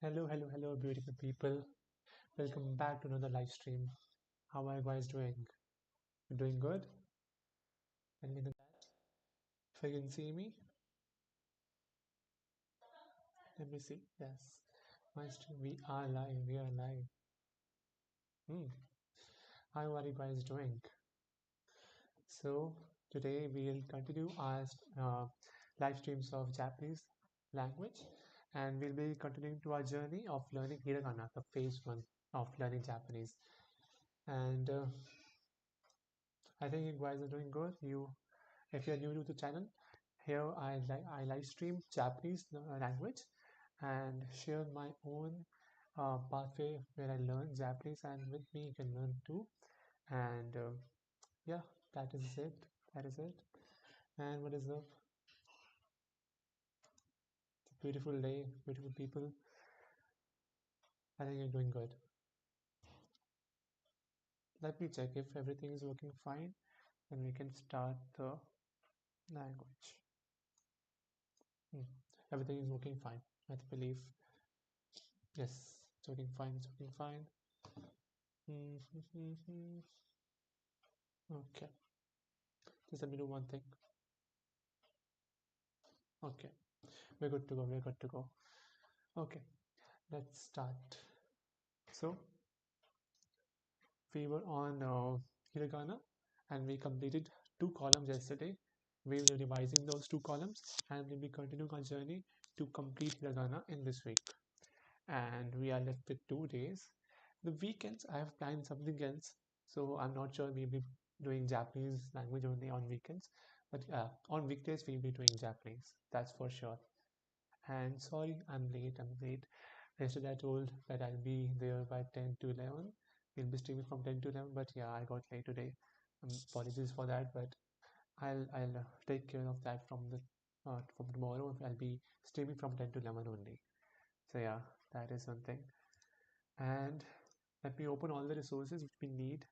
Hello, hello, hello, beautiful people. Welcome back to another live stream. How are you guys doing? You doing good? Let me know that. If you can see me, let me see. Yes, my stream. We are live. We are live. Hmm. How are you guys doing? So today we will continue our live streams of Japanese language, and we'll be continuing to our journey of learning Hiragana, the phase one of learning Japanese. And I think you guys are doing good. If you're new to the channel, here I live stream Japanese language and share my own pathway where I learn Japanese, and with me you can learn too. And yeah, that is it. That is it. And what is up? It's a beautiful day, beautiful people. I think you're doing good. Let me check if everything is working fine, then we can start the language. Hmm. Everything is working fine. I believe. Yes, it's working fine. It's working fine. Okay, just let me do one thing. Okay, we're good to go. We're good to go. Okay, let's start. So we were on Hiragana and we completed two columns yesterday. We will be revising those two columns and we'll be continuing our journey to complete Hiragana in this week. And we are left with 2 days. The weekends, I have planned something else, so I'm not sure we'll be doing Japanese language only on weekends, but on weekdays we'll be doing Japanese. That's for sure. And sorry, I'm late. I'm late. Yesterday I told that I'll be there by 10 to 11. We'll be streaming from 10 to 11, but yeah, I got late today. Apologies for that, but I'll take care of that from tomorrow. I'll be streaming from 10 to 11 only. So yeah, that is something. And let me open all the resources which we need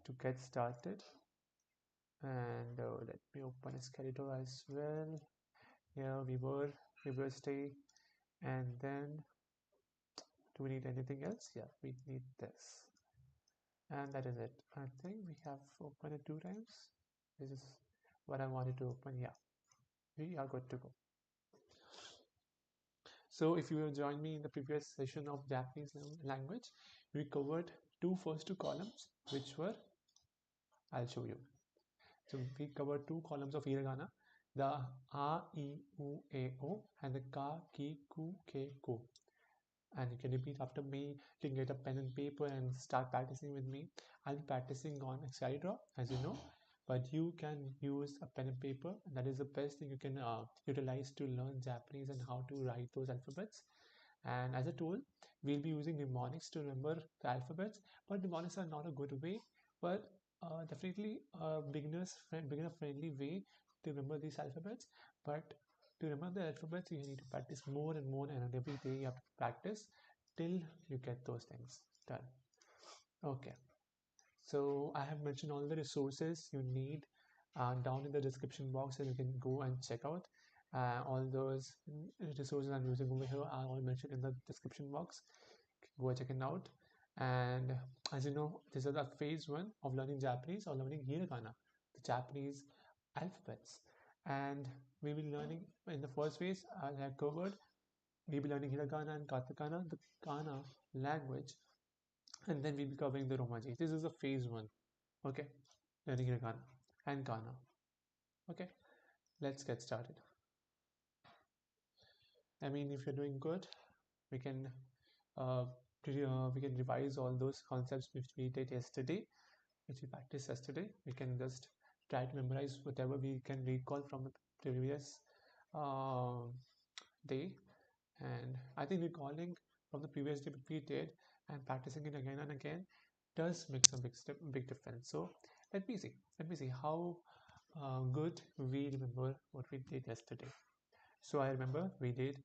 to get started. And let me open a skeleton as well. Here we were stay, and then do we need anything else? Yeah, we need this. And that is it. I think we have opened it 2 times. This is what I wanted to open. Yeah, we are good to go. So if you have joined me in the previous session of Japanese language, we covered first two columns, which were, I'll show you. So we covered two columns of hiragana, the a, e, u, a, o, and the ka, ki, ku, ke, ko. And you can repeat after me. You can get a pen and paper and start practicing with me. I'll be practicing on Excalibur, as you know, but you can use a pen and paper. That is the best thing you can utilize to learn Japanese and how to write those alphabets. And as a tool, we'll be using mnemonics to remember the alphabets, but mnemonics are not a good way, but definitely a beginner friendly way to remember these alphabets. But to remember the alphabets, you need to practice more and more, and every day you have to practice till you get those things done. Okay, so I have mentioned all the resources you need down in the description box, and you can go and check out. All those resources I'm using over here are all mentioned in the description box. Go check it out. And as you know, this is the phase one of learning Japanese or learning hiragana, the Japanese alphabets. And we will be learning in the first phase, as I have covered, we'll be learning hiragana and katakana, the kana language, and then we'll be covering the Romaji. This is a phase one. Okay, learning hiragana and kana. Okay, let's get started. I mean, if you're doing good, we can uh, we can revise all those concepts which we did yesterday, which we practiced yesterday. We can just try to memorize whatever we can recall from the previous uh, day. And I think recalling from the previous day we did and practicing it again and again does make some big difference. So let me see how good we remember what we did yesterday. So I remember we did.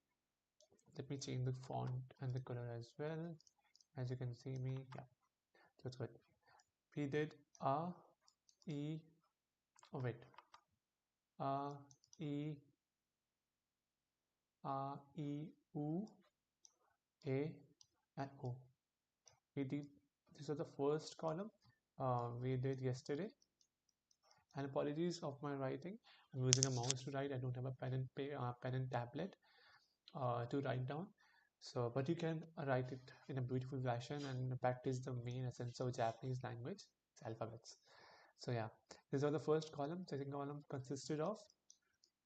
Let me change the font and the color as well. As you can see me, yeah, that's good. We did a, e, oh wait, a, e, a, e, u, A, and O. We did, this was the first column we did yesterday. And apologies of my writing. I'm using a mouse to write. I don't have a pen and tablet to write down. So, but you can write it in a beautiful fashion and practice the main essence of Japanese language, it's alphabets. So yeah, these are the first column. Second column consisted of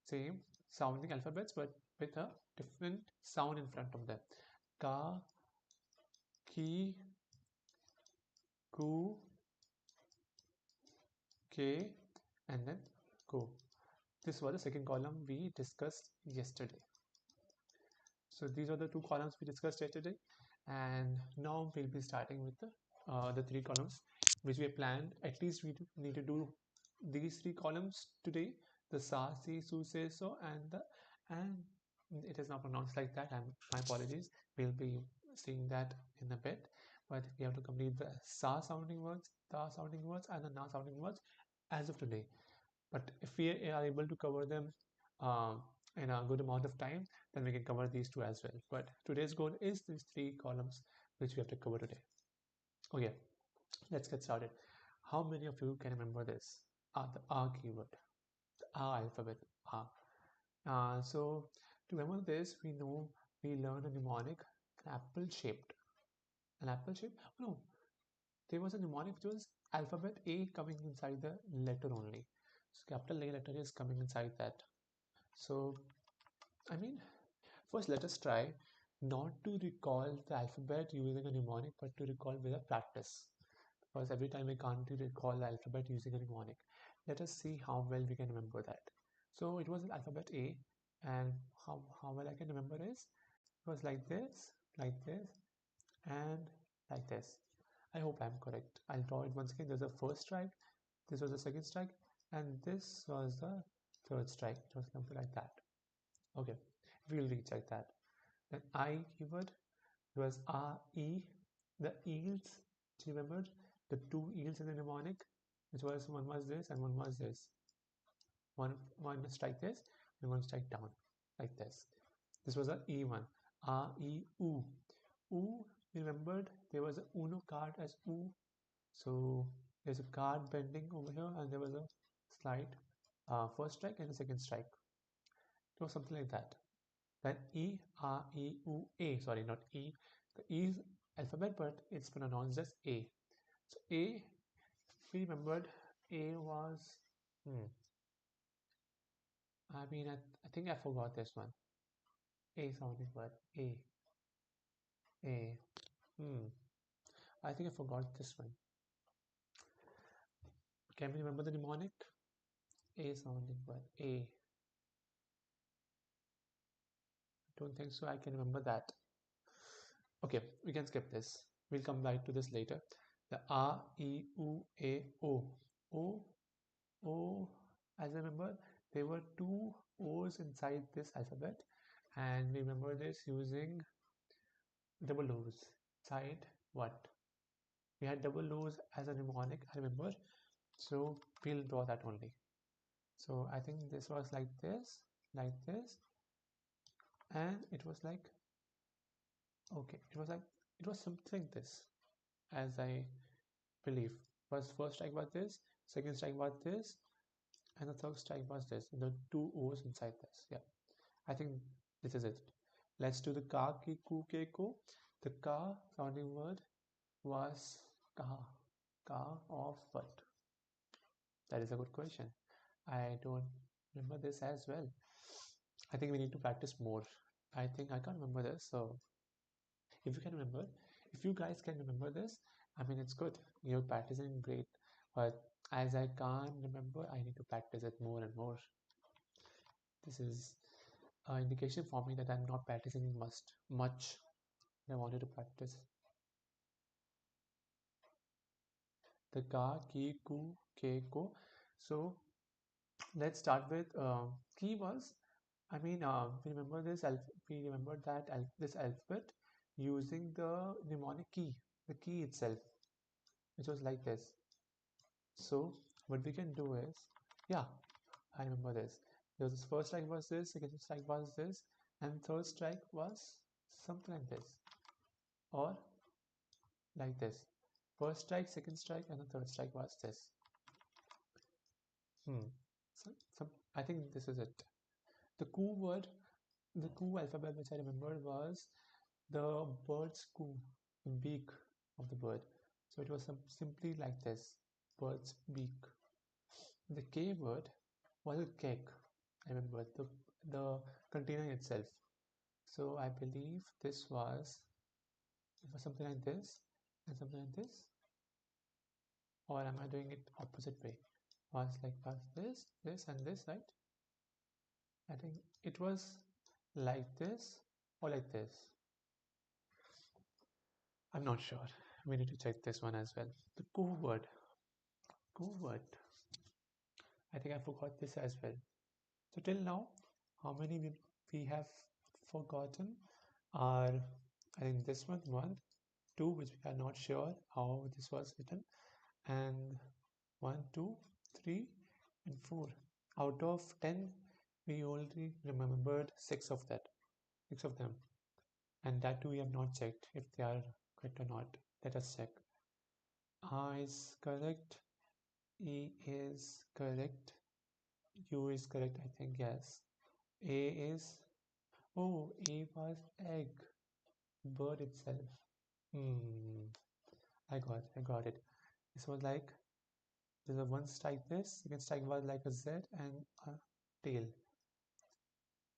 same sounding alphabets, but with a different sound in front of them. Ka, ki, ku, ke, and then ko. This was the second column we discussed yesterday. So these are the two columns we discussed yesterday, and now we'll be starting with the three columns which we have planned. At least we need to do these three columns today: the sa, si, su, se, so, and it is not pronounced like that. And my apologies. We'll be seeing that in a bit, but we have to complete the sa sounding words, ta sounding words, and the na sounding words as of today. But if we are able to cover them in a good amount of time, then we can cover these two as well. But today's goal is these three columns which we have to cover today. Okay, let's get started. How many of you can remember this? The R keyword, the R alphabet, R. So to remember this, we know we learned a mnemonic, an apple shaped. An apple shaped? No, there was a mnemonic which was alphabet A coming inside the letter only. So capital A letter is coming inside that. So I mean, first let us try not to recall the alphabet using a mnemonic, but to recall with a practice. Because every time we can't recall the alphabet using a mnemonic. Let us see how well we can remember that. So it was alphabet A, and how well I can remember is it was like this, and like this. I hope I'm correct. I'll draw it once again. There's the first strike, this was the second strike, and this was the third strike. It was something like that. Okay, we'll recheck that. Then I keyword was R E. The eels, do you remember the two eels in the mnemonic? Which was one was this and one was this. One strike this and one strike down like this. This was a E one. R E U. U, remembered there was a Uno card as U. So there's a card bending over here, and there was a slide first strike and a second strike. It was something like that. Then E, R, E, U, A. Sorry, not E. The E is alphabet, but it's pronounced as A. So A, if we remembered, A was, I think I forgot this one. A sounding word. A. A. I think I forgot this one. Can we remember the mnemonic? A sounding word. A. Don't think so. I can remember that. Okay, we can skip this. We'll come back to this later. The R, E, U, A, O. O, O, as I remember, there were two O's inside this alphabet, and we remember this using double O's. Inside what? We had double O's as a mnemonic, I remember. So we'll draw that only. So I think this was like this, and it was like, okay, it was something this, as I believe. First strike was this, second strike was this, and the third strike was this. The two O's inside this. Yeah, I think this is it. Let's do the ka, ki, ku, ke, ko. The ka sounding word was ka. Ka of what? That is a good question. I don't remember this as well. I think we need to practice more. I think I can't remember this. So if you can remember, if you guys can remember this, I mean, it's good. You're practicing great. But as I can't remember, I need to practice it more and more. This is an indication for me that I'm not practicing much. I wanted to practice. The ka, ki, ku, ke, ko. So let's start with key was. We remember this. We remember that this alphabet using the mnemonic key, the key itself, which was like this. So what we can do is, yeah, I remember this. There was this first strike was this, second strike was this, and third strike was something like this. or like this. First strike, second strike, and the third strike was this. Hmm. I think this is it. The coup word, the coup alphabet which I remembered was the bird's coo, the beak of the bird. So it was simply like this, bird's beak. The K word was a cake. I remember the container itself. So I believe it was something like this and something like this, or am I doing it opposite way? Was this, and this, right? I think it was like this or like this. I'm not sure. We need to check this one as well. The co word. I think I forgot this as well. So till now, how many we have forgotten are, I think this one, two, which we are not sure how this was written, and one, two, three, and four. Out of 10, we already remembered six of them, and that too we have not checked if they are correct or not. Let us check. A is correct, E is correct, U is correct, I think, yes. A is, oh, A was egg, bird itself. Hmm, I got it. This was like, there's a one strike this, second strike was like a Z and a tail.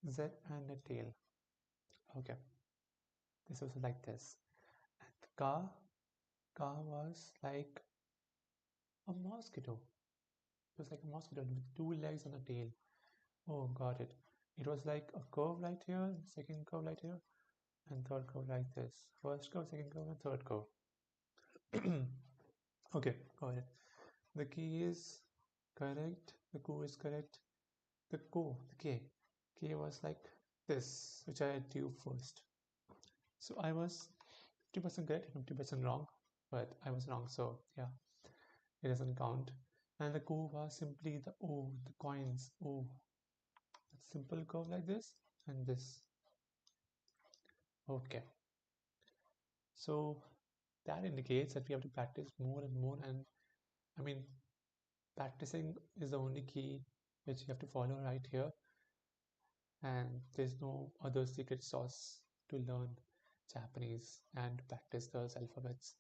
Z and a tail. Okay, this was like this. And ka was like a mosquito. It was like a mosquito with two legs and a tail. Oh, got it. It was like a curve right here, second curve right here, and third curve like this. First curve, second curve, and third curve. Okay, got it. The key is correct. The ko is correct. The K was like this, which I had to first. So I was 50% correct, 50% wrong, but I was wrong. So yeah, it doesn't count. And the ko was simply the O, the coins. O, a simple curve like this and this. Okay, so that indicates that we have to practice more and more. And I mean, practicing is the only key which you have to follow right here. And there's no other secret sauce to learn Japanese and practice those alphabets.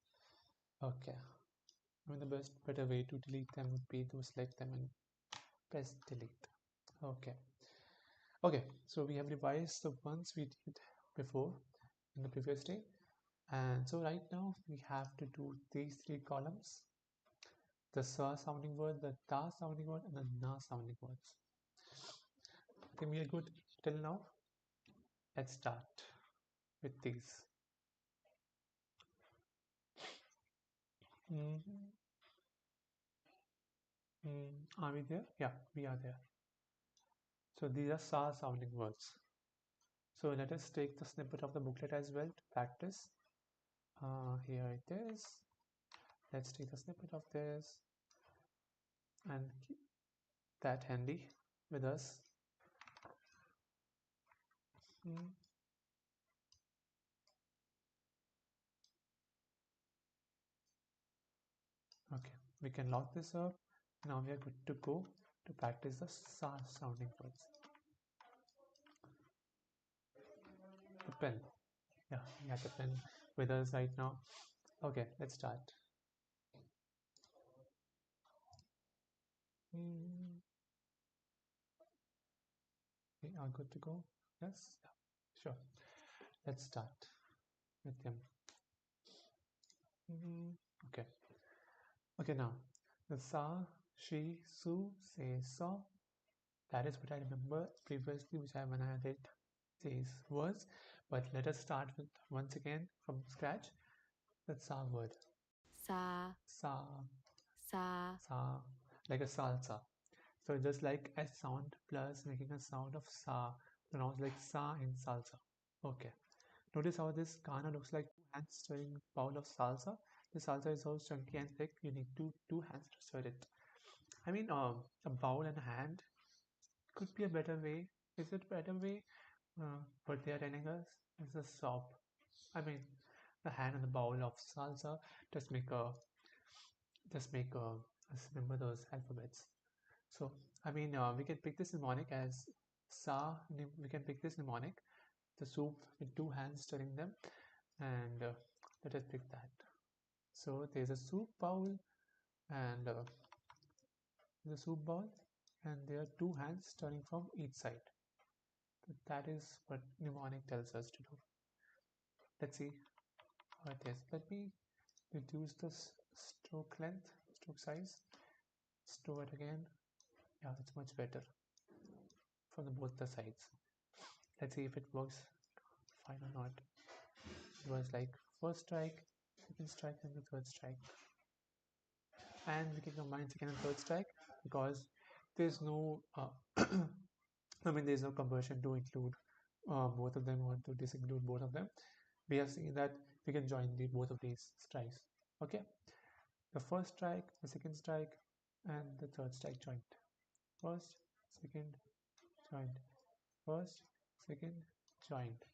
Okay, I mean, the better way to delete them would be to select them and press delete. Okay, okay, so we have revised the ones we did before in the previous day, and so right now we have to do these three columns: the sa sounding word, the ta sounding word, and the na sounding words. I think we are good till now. Let's start with these. Mm, are we there? Yeah, we are there. So these are sa sounding words. So let us take the snippet of the booklet as well to practice. Here it is. Let's take the snippet of this and keep that handy with us. Mm, okay, we can lock this up. Now we are good to go to practice the sa sounding words. The pen. Yeah, we have the pen with us right now. Okay, let's start. Mm, we are good to go. Yes, yeah, sure. Let's start with them. Okay. Okay, now the sa, she, su, se, so. That is what I remember previously, which I when I read these words. But let us start with once again from scratch. The sa word. Sa, Sa, sa, sa, like a salsa. So just like a sound plus making a sound of sa, pronounced like sa in salsa. Okay. Notice how this kana looks like two hands stirring a bowl of salsa. The salsa is so chunky and thick, you need two hands to stir it. I mean, a bowl and a hand could be a better way. Is it a better way? What they are telling us is a shop. I mean, the hand and the bowl of salsa. Just make a just make a just remember those alphabets. So I mean we can pick this mnemonic as we can pick this mnemonic, the soup with two hands stirring them, and let us pick that. So there's a soup bowl and the soup bowl, and there are two hands stirring from each side. So that is what mnemonic tells us to do. Let's see how it is. Let me reduce the stroke length, stroke size. Let's do it again. Yeah, it's much better from both the sides. Let's see if it works fine or not. It was like first strike, second strike, and the third strike. And we can combine second and third strike because there's no I mean there's no conversion to include both of them or to disinclude both of them. We have seen that we can join both of these strikes. Okay, the first strike, the second strike, and the third strike joint. First, second, joint. First, second, joint.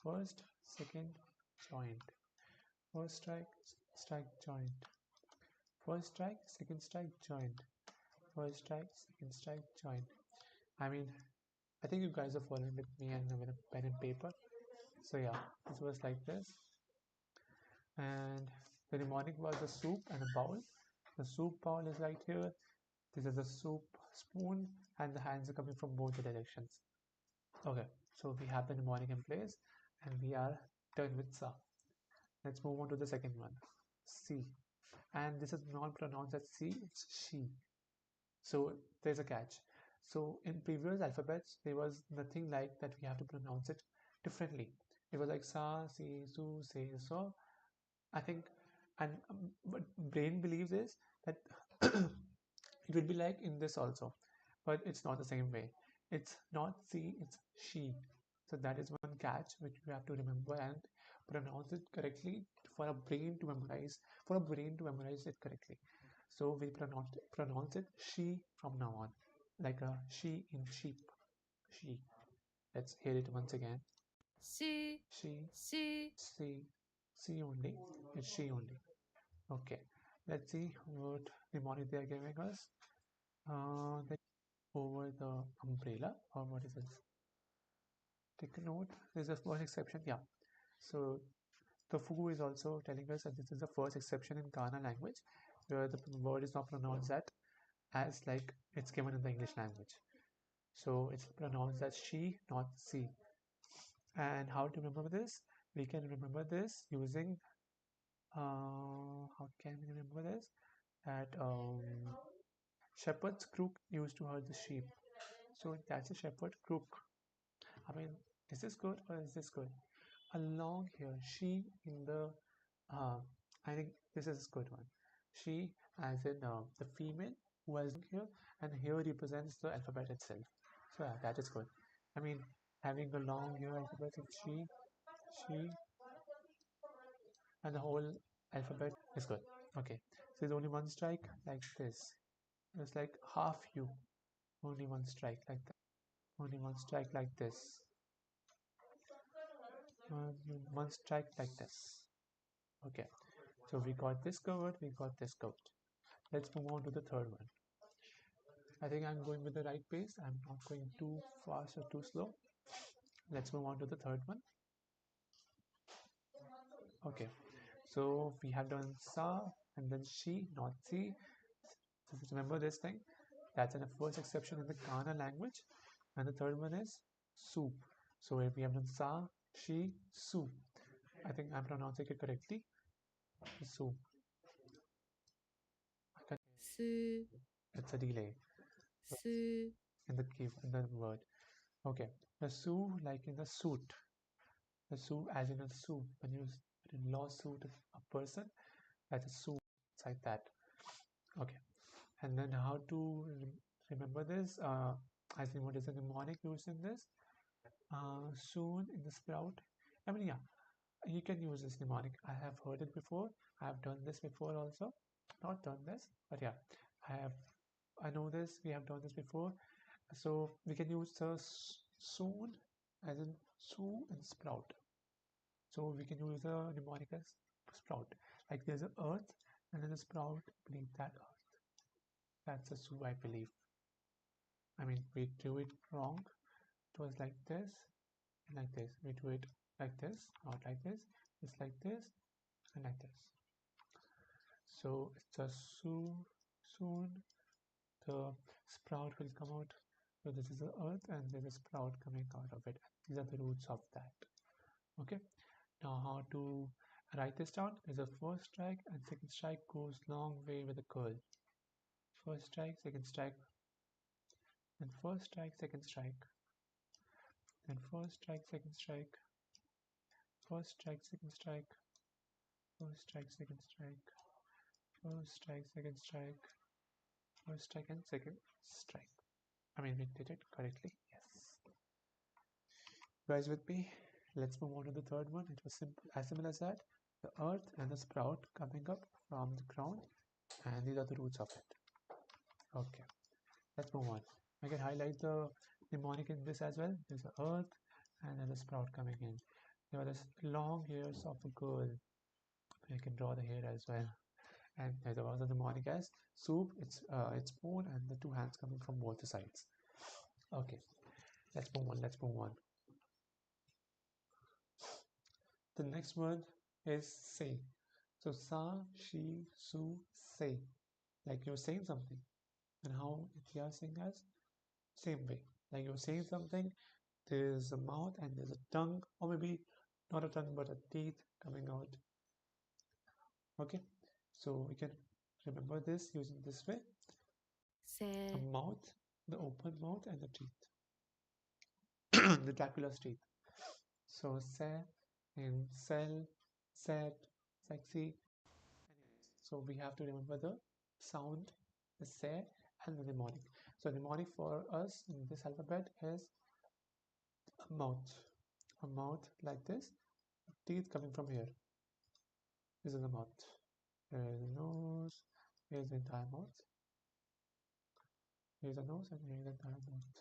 First, second, joint. First strike, strike, joint. First strike, second strike, joint. First strike, second strike, joint. I mean, I think you guys are following with me and with a pen and paper. So yeah, this was like this. And the mnemonic was a soup and a bowl. The soup bowl is right here. This is the soup spoon, and the hands are coming from both the directions. Okay, so we have the mnemonic in place, and we are done with sa. Let's move on to the second one, C. And this is not pronounced as C, it's she. So there's a catch. So in previous alphabets, there was nothing like that we have to pronounce it differently. It was like sa, si, su, se, so. I think, and what brain believes is that it will be like in this also, but it's not the same way. It's not she, it's she. So that is one catch which you have to remember and pronounce it correctly for a brain to memorize. For a brain to memorize it correctly. So we pronounce it she from now on, like a she in sheep. She. Let's hear it once again. she, She, she, she only. It's she only. Okay. Let's see what mnemonic they are giving us. Then over the umbrella, or what is this? Take a note. There's a first exception. Yeah. So the Fu is also telling us that this is the first exception in Ghana language where the word is not pronounced that as like it's given in the English language. So it's pronounced as she, not she. And how to remember this? We can remember this using how can we remember this? That shepherd's crook used to herd the sheep. So that's a shepherd crook. I mean, is this good or is this good? Along here, she in the uh, I think this is a good one. She as in the female who is here, and here represents the alphabet itself. So yeah, that is good. I mean, having a long here alphabet in she, and the whole alphabet is good. Okay, so there's only one strike like this. It's like half you. Only one strike like that. Only one strike like this. One strike like this. Okay, so we got this covered, we got this covered. Let's move on to the third one. I think I'm going with the right pace. I'm not going too fast or too slow. Let's move on to the third one. Okay, so we have done sa and then she, not si. So remember this thing. That's the first exception in the Ghana language. And the third one is soup. So we have done sa, she, su. I think I'm pronouncing it correctly. Soup. su, It's a delay su, in the key in the word. Okay. The su like in the suit. The su as in a sue. When you lawsuit a person, that's a sue. It's like that. Okay. And then how to remember this? I think what is the mnemonic used in this? Soon in the sprout. I mean, yeah, you can use this mnemonic. I have heard it before. I have done this before also. Not done this, but yeah, I have. I know this. We have done this before. So we can use the soon as in sow and sprout. So we can use a mnemonic as sprout. Like there's an earth and then a sprout beneath that earth. That's a soup, I believe. I mean, we do it wrong. It was like this and like this. We do it like this, not like this. It's like this and like this. So it's a soon the sprout will come out. So this is the earth and there's a sprout coming out of it. These are the roots of that. Okay. Now how to write this down? There's a first strike and second strike goes long way with a curl. First strike, second strike, and first strike, second strike, and first strike, second strike, first strike, second strike, first strike, second strike, first strike, second strike, first strike, and second strike. I mean, we did it correctly. Yes. You guys with me? Let's move on to the third one. It was simple as that. The earth and the sprout coming up from the ground, and these are the roots of it. Okay, let's move on. I can highlight the mnemonic in this as well. There's the earth and there's a sprout coming in. There are the long hairs of a girl. I can draw the hair as well. And there's also the mnemonic as soup. It's spoon and the two hands coming from both the sides. Okay, let's move on. Let's move on. The next word is say. So sa, she, su, say. Like you're saying something. And how they are saying as same way. Like you're saying something, there's a mouth and there's a tongue, or maybe not a tongue but a teeth coming out. Okay, so we can remember this using this way: a 새, mouth, the open mouth, and the teeth, the Dracula's teeth. So say and sell, sad, sexy. So we have to remember the sound, the say, and the mnemonic. So mnemonic for us in this alphabet is a mouth like this, teeth coming from here. This is the mouth. Here's the nose. Here's the entire mouth. Here's the nose and here's the entire mouth.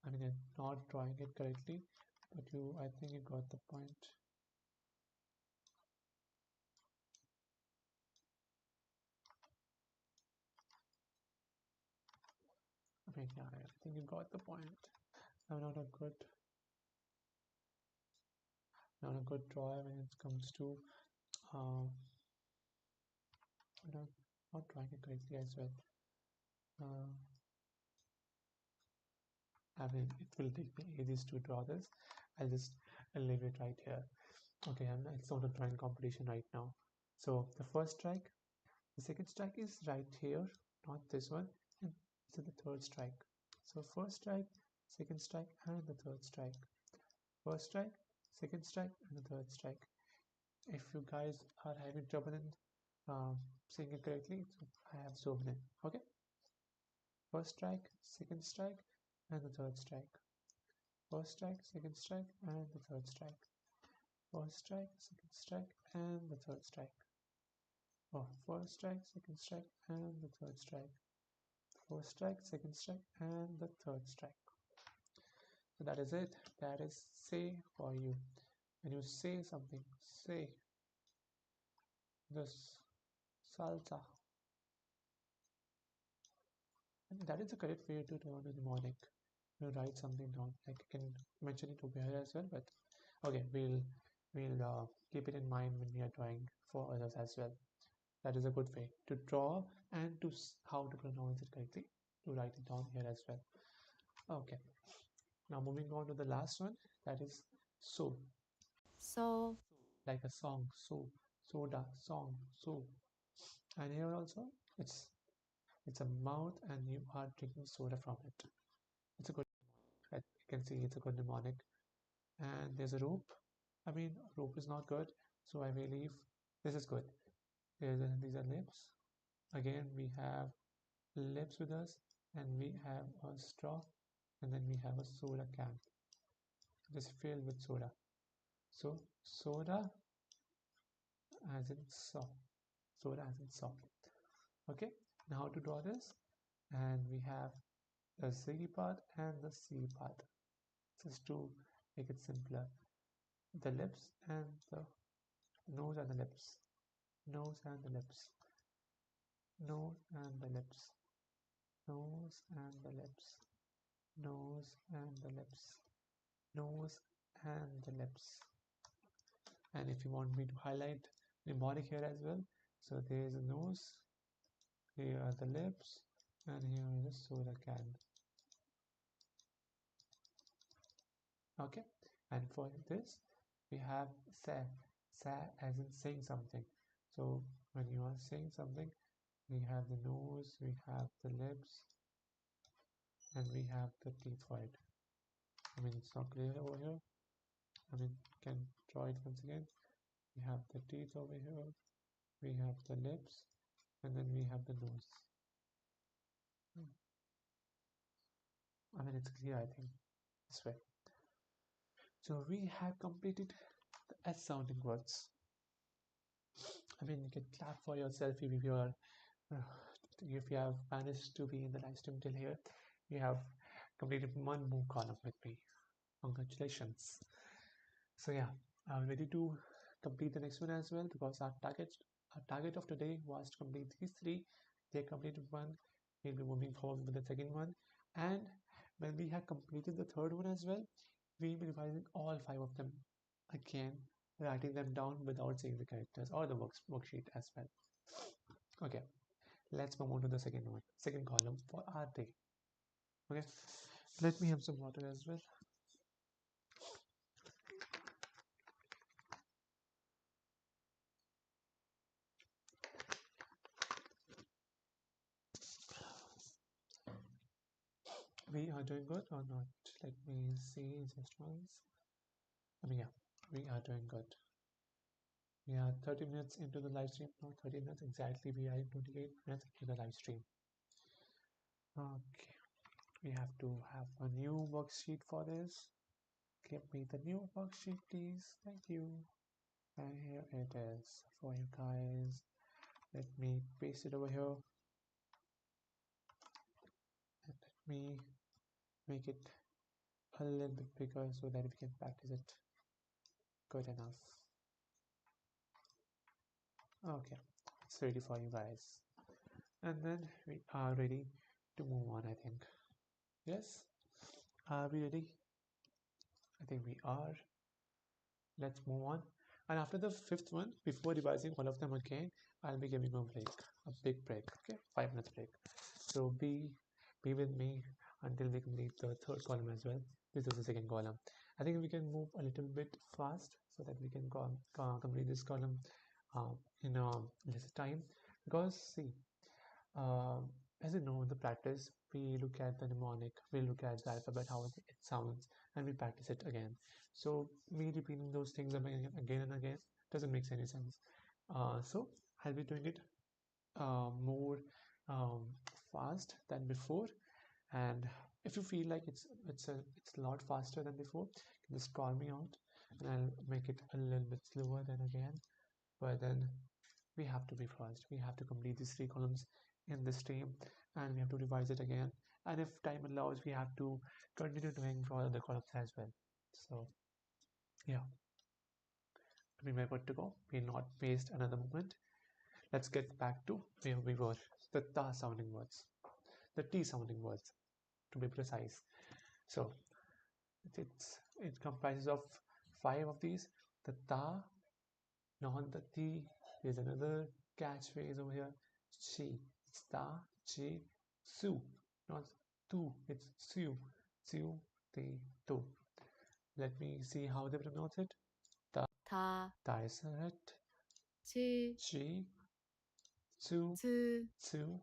I mean, I'm not drawing it correctly, but I think you got the point. I mean, yeah, I think you got the point. I'm not a good drawer when it comes to um, not drawing it correctly as well. I mean, it will take me ages to draw this. I'll just leave it right here. Okay, it's not a drawing competition right now. So the first strike, the second strike is right here, not this one, and this is the third strike. So first strike, second strike, and the third strike. First strike, second strike, and the third strike. If you guys are having trouble in saying it correctly, so I have zoomed in. Okay. First strike, second strike, and the third strike. First strike, second strike, and the third strike. First strike, second strike, and the third strike. Oh, first strike, second strike, and the third strike. First strike, second strike, and the third strike. So that is it. That is say for you. When you say something, say this salsa. And that is the correct way to learn a mnemonic. You write something down. Like you can mention it over here as well, but okay, we'll keep it in mind when we are drawing for others as well. That is a good way to draw and to how to pronounce it correctly, to write it down here as well. Okay, now moving on to the last one, that is so. 소, Like a song, so, soda, song, so. And here also it's a mouth and you are drinking soda from it. It's a good, you can see it's a good mnemonic. And there's a rope. I mean, rope is not good, so I believe this is good. These are lips. Again, we have lips with us, and we have a straw, and then we have a soda can just filled with soda. So soda as in saw, soda as in saw. Okay, now how to draw this? And we have the C part and the C part. Just to make it simpler. The lips and the nose and the lips, nose and the lips, nose and the lips, nose and the lips, nose and the lips, nose and the lips. And if you want me to highlight mnemonic here as well, so there is a nose, here are the lips, and here is a solar can. Okay, and for this we have sa, sa as in saying something. So when you are saying something, we have the nose, we have the lips, and we have the teeth for it. I mean, it's not clear over here. I mean, can draw it once again. We have the teeth over here, we have the lips, and then we have the nose. I mean, it's clear, I think, this way. So we have completed the S sounding words. I mean, you can clap for yourself if you are, if you have managed to be in the live stream till here. You have completed one more column with me. Congratulations. So yeah, I'm ready to complete the next one as well, because our target of today was to complete these three. They completed one. We'll be moving forward with the second one, and when we have completed the third one as well, we'll be revising all five of them again, writing them down without seeing the characters or the worksheet as well. Okay, let's move on to the second one, second column for our day. Okay, let me have some water as well. We are doing good or not? Let me see just once. I mean, yeah, we are doing good. We are 30 minutes into the live stream. Not 30 minutes exactly. We are 28 minutes into the live stream. Okay, we have to have a new worksheet for this. Give me the new worksheet, please. Thank you. And here it is for you guys. Let me paste it over here. And let me make it a little bit bigger so that we can practice it good enough. Okay, it's ready for you guys. And then we are ready to move on, I think. Yes? Are we ready? I think we are. Let's move on. And after the fifth one, before revising all of them again, I'll be giving a break, a big break, okay? 5 minutes break. So be with me until we complete the third column as well. This is the second column. I think we can move a little bit fast so that we can complete this column in a less time. Because see, uh, as you know, in the practice, we look at the mnemonic, we look at the alphabet, how it sounds, and we practice it again. So me repeating those things again and again doesn't make any sense. So I'll be doing it more um, fast than before. And if you feel like it's a lot faster than before, just call me out, and I'll make it a little bit slower than again. But then we have to be fast. We have to complete these three columns in this stream, and we have to revise it again. And if time allows, we have to continue doing for other columns as well. So yeah, we may good to go. We'll not waste another moment. Let's get back to where we were. The ta sounding words, the t sounding words, to be precise. So it comprises of five of these. The ta, not the t. There's another catchphrase over here. Chi. It's ta, chi, su. Not tu. It's su. Su, te, to. Let me see how they pronounce it. Ta. 다, Ta is correct. 치, Chi, su, 츠, su,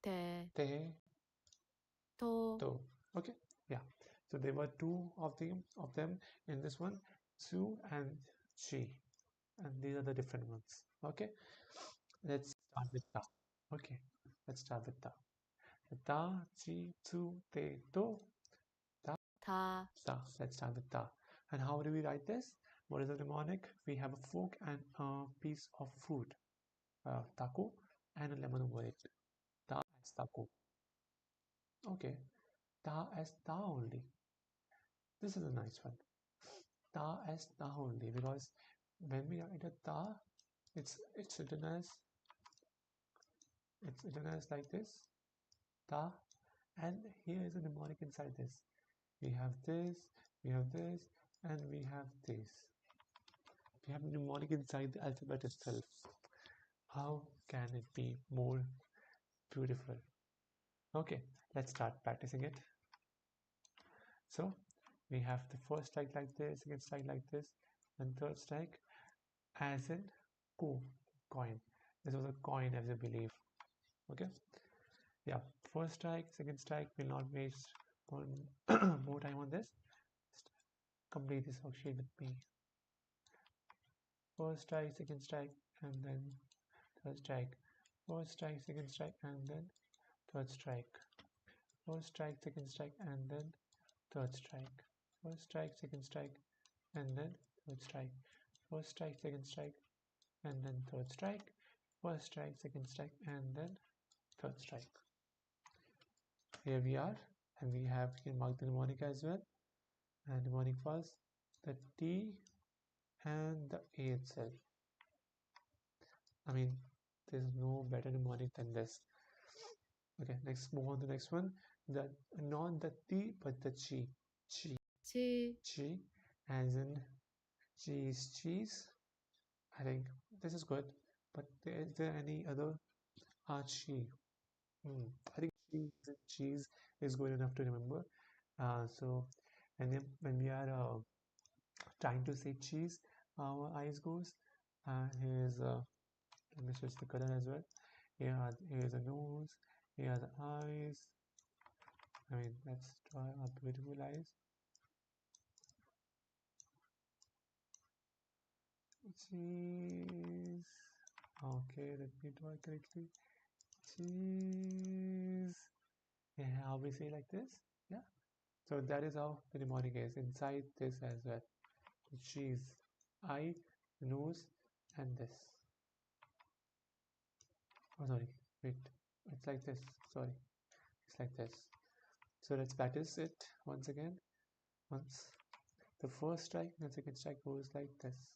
대, te, 토, to. Okay. Yeah. So there were two of them in this one, su and chi, and these are the different ones. Okay. Let's start with ta. Okay. Let's start with ta. Ta, chi, su, te, to, ta, 다, ta. Let's start with ta. And how do we write this? What is the mnemonic? We have a fork and a piece of food, taco, and a lemon over it. Ta as taco. Okay. Ta as ta only. This is a nice one. Ta as ta only, because when we write a ta, it's written as like this, ta, and here is a mnemonic inside this. We have this, we have this, and we have this. We have a mnemonic inside the alphabet itself. How can it be more beautiful? Okay, let's start practicing it. So we have the first strike like this, second strike like this, and third strike as in coin. This was a coin, as I believe. Okay, yeah. First strike, second strike. Will not waste one more time on this. Complete this worksheet with me. First strike, second strike, and then third strike. First strike, second strike, and then third strike. First strike, second strike, and then third strike. First strike, second strike, and then third strike. First strike, second strike, and then third strike. First strike, second strike, and then third strike. Here we are, and we have here marked the mnemonic as well. And mnemonic was the T and the A itself. I mean, there's no better mnemonic than this. Okay, next move on to the next one. The not the T but the Chi. Chi. 치, Chi, as in cheese. I think this is good, but is there any other chi? I think cheese is good enough to remember. So, and then when we are trying to say cheese, our eyes goes. Here's let me switch the color as well. Here's the nose. Here are the eyes. I mean, let's draw our beautiful eyes. Cheese. Okay, let me draw it correctly. Cheese. Yeah, how we say like this? Yeah. So that is how the mnemonic is inside this as well. Cheese, eye, nose, and this. Oh, sorry. Wait. It's like this. Sorry. It's like this. So let's practice it once again. Once. The first strike and the second strike goes like this.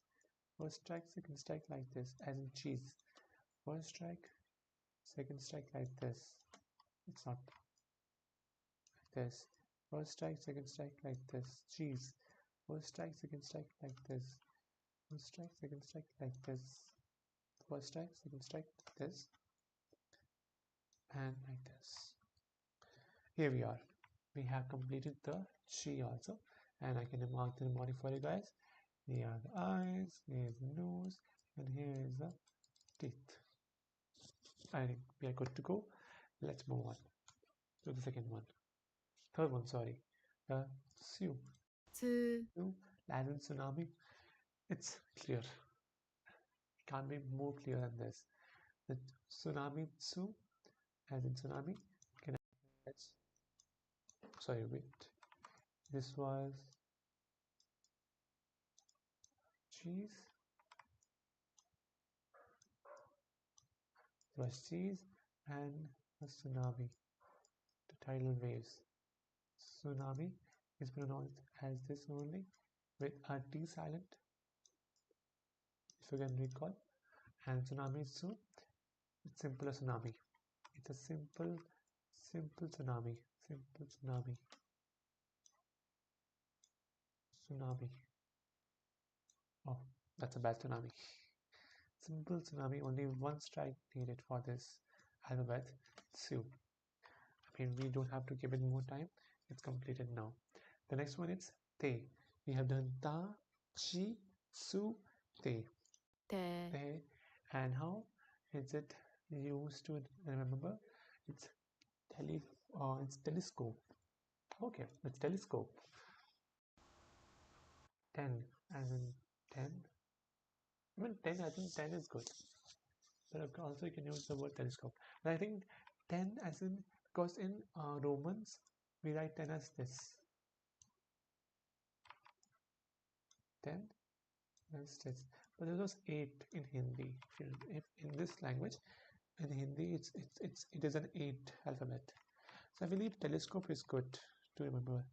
First strike, second strike like this, as in cheese. First strike, second strike like this. It's not like this. First strike, second strike like this. Cheese. First strike, second strike like this. First strike, second strike like this. First strike, second strike like this. And like this. Here we are. We have completed the chi also. And I can mark the mnemonic for you guys. Here are the eyes, here is the nose, and here is the teeth. I think we are good to go. Let's move on to the second one. Third one, sorry. The Su. 츠, Su, as in tsunami. It's clear. It can't be more clear than this. The tsunami Su, as in tsunami. Can I? Sorry, wait. This was cheese. It was cheese and a tsunami. The tidal waves. Tsunami is pronounced as this only with a T silent, if you can recall. And tsunami is soon. It's simple as tsunami. It's a simple tsunami. Simple tsunami. Tsunami. Oh, that's a bad tsunami. Simple tsunami, only one strike needed for this alphabet. Su. I mean, we don't have to give it more time. It's completed now. The next one is te. We have done ta, chi, su, te. 대, Te. And how is it used to remember? It's it's telescope. Okay, it's telescope. 10 as in 10. I mean 10, I think 10 is good. But also you can use the word telescope. But I think 10 as in, because in Romans we write 10 as this. 10 as this. But there was 8 in Hindi. If in this language, in Hindi it is an 8 alphabet. So I believe telescope is good to remember.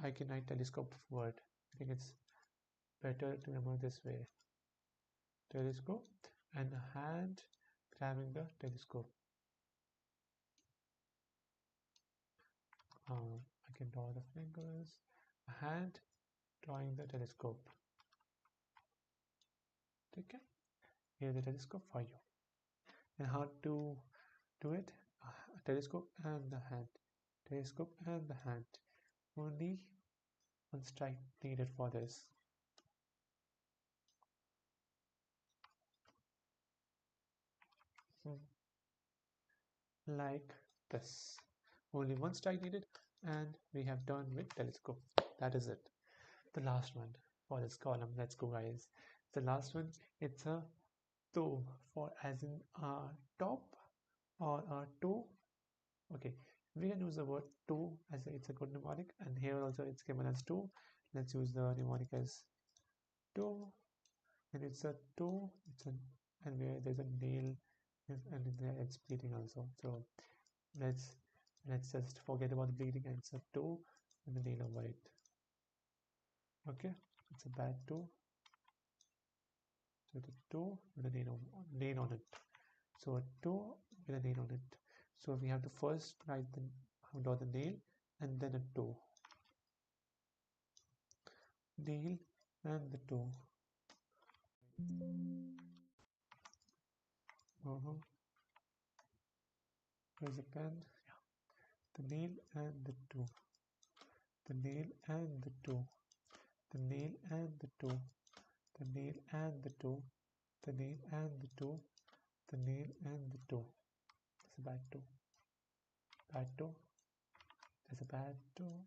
I can write telescope word. I think it's better to remember this way. Telescope and a hand grabbing the telescope. I can draw the fingers. A hand drawing the telescope. Okay, here's the telescope for you. And how to do it? A telescope and the hand. Telescope and the hand. Only one strike needed for this. Like this. Only one strike needed, and we have done with telescope. That is it. The last one for this column. Let's go, guys. The last one, it's a toe, for as in a top or a toe. Okay, we can use the word toe as it's a good mnemonic, and here also it's given as toe. Let's use the mnemonic as toe, and it's a toe. It's a and where there's a nail, and in there it's bleeding also. So let's just forget about the bleeding, and it's a toe and the nail over it. Okay, it's a bad toe. So the toe with a nail on it. So a toe with a nail on it. So we have to first draw the nail and then a toe. Nail and the toe. Here's a pen. Yeah. The nail and the toe. The nail and the toe. The nail and the toe. The nail and the toe. The nail and the toe. The nail and the toe. It's a bad toe. Bad toe. There's a bad toe.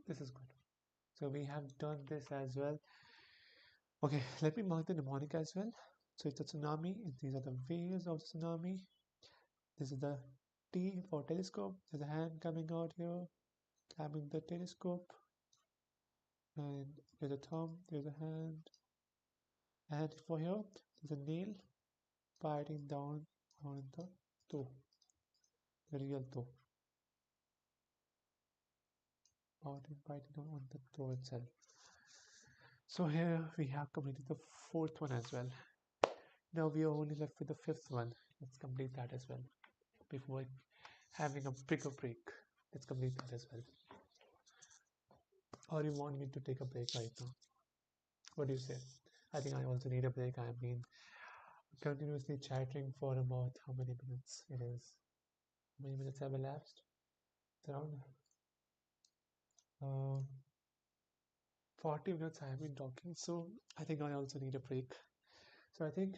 This is good. So we have done this as well. Okay, let me mark the mnemonic as well. So it's a tsunami. These are the waves of tsunami. This is the T for telescope. There's a hand coming out here, grabbing the telescope. And there's a thumb, there's a hand. And for here, there's a nail biting down on the toe, the real toe. Biting down on the toe itself. So here we have completed the fourth one as well. Now we are only left with the fifth one. Let's complete that as well before having a bigger break. Let's complete that as well. Or you want me to take a break right now? What do you say? I think I also need a break. I've been continuously chattering for about how many minutes it is. How many minutes have elapsed? It's around 40 minutes I have been talking, so I think I also need a break. So I think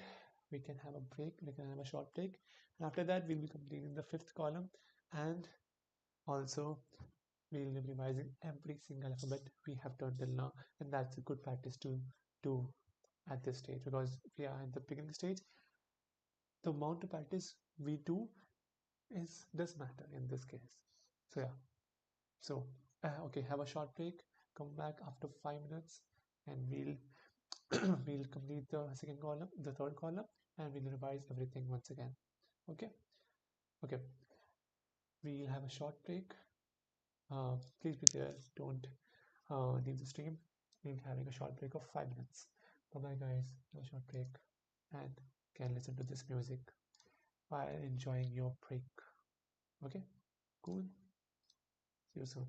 we can have a break, we can have a short break, and after that we'll be completing the fifth column, and also we'll be revising every single alphabet we have done till now, and that's a good practice to do at this stage, because we are at the beginning stage. The amount of practice we do does matter in this case. So yeah, so okay, have a short break, come back after 5 minutes, and we'll we'll complete the second column, the third column, and we'll revise everything once again. Okay, we'll have a short break. Please be there, don't leave the stream. We'll be having a short break of 5 minutes. Bye bye guys, have a short break, and can listen to this music while enjoying your break. Okay, cool, see you soon.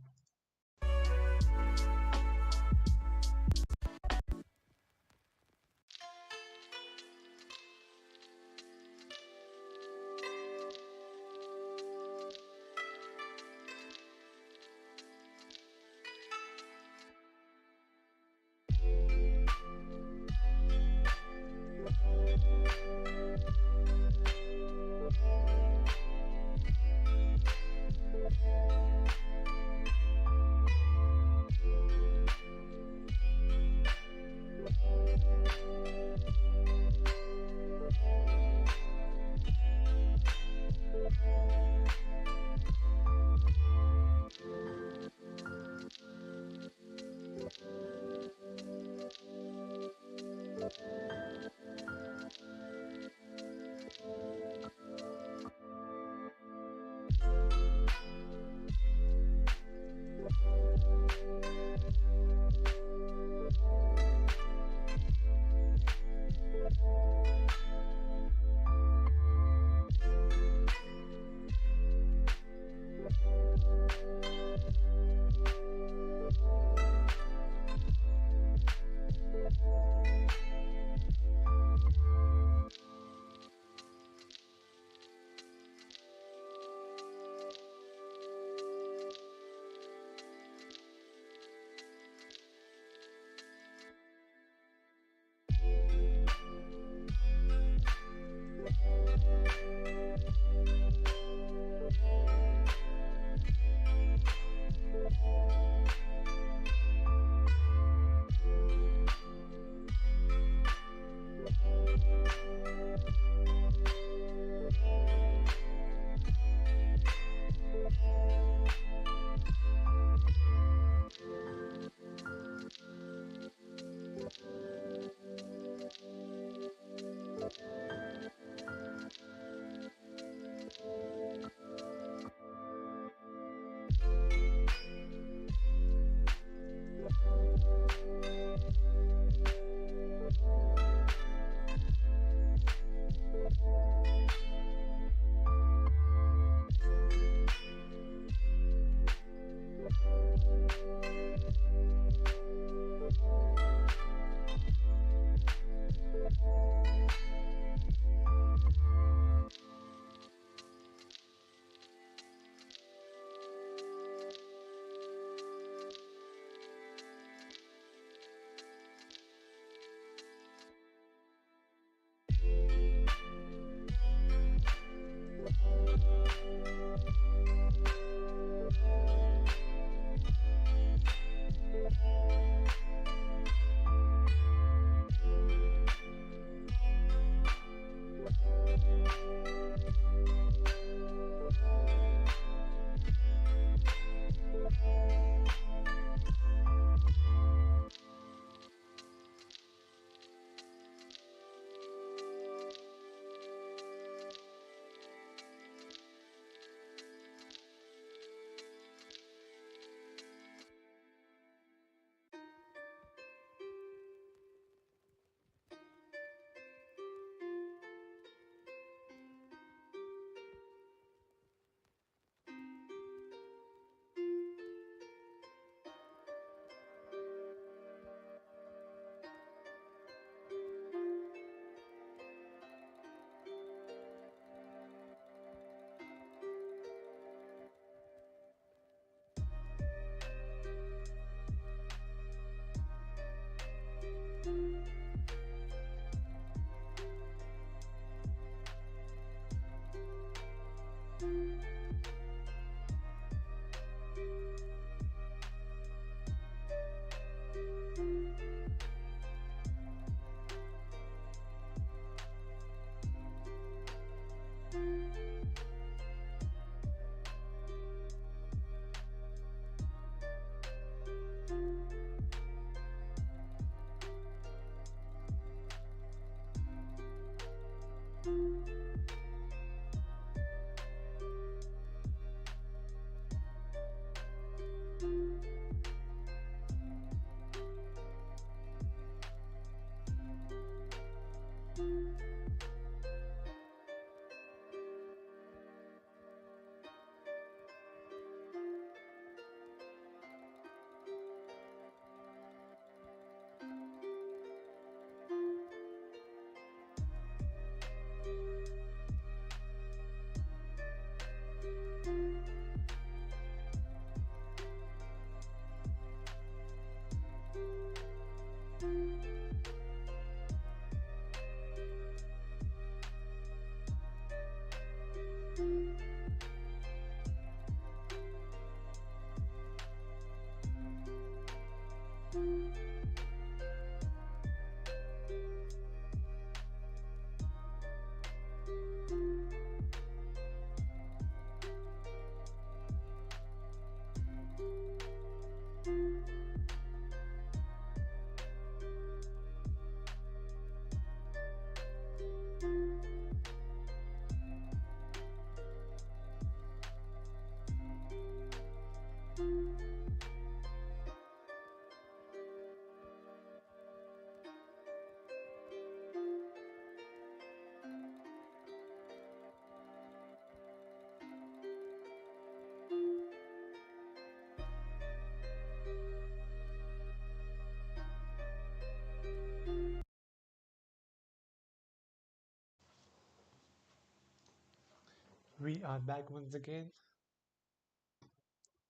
We are back once again.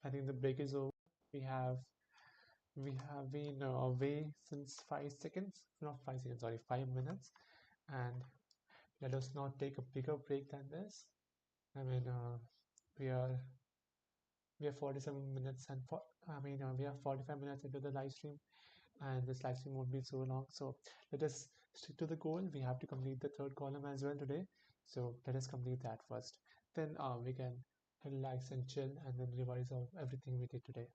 I think the break is over. We have we have been away since 5 seconds, not 5 seconds, sorry, 5 minutes, and let us not take a bigger break than this. I mean, we are we are 47 minutes and we are 45 minutes into the live stream, and this live stream won't be so long. So let us stick to the goal. We have to complete the third column as well today. So let us complete that first. Then we can relax and chill and then revise everything we did today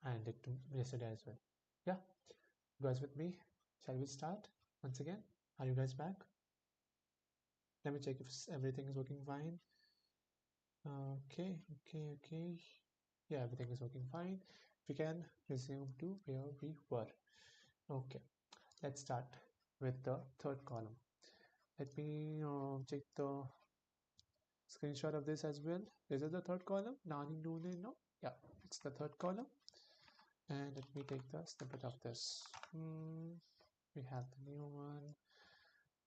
and did yesterday as well. Yeah, you guys with me? Shall we start once again? Are you guys back? Let me check if everything is working fine. Okay. Yeah, everything is working fine. We can resume to where we were. Okay, let's start with the third column. Let me check the screenshot of this as well. This is the third column. Nani, Nune, no? Yeah, it's the third column. And let me take the snippet of this. We have the new one.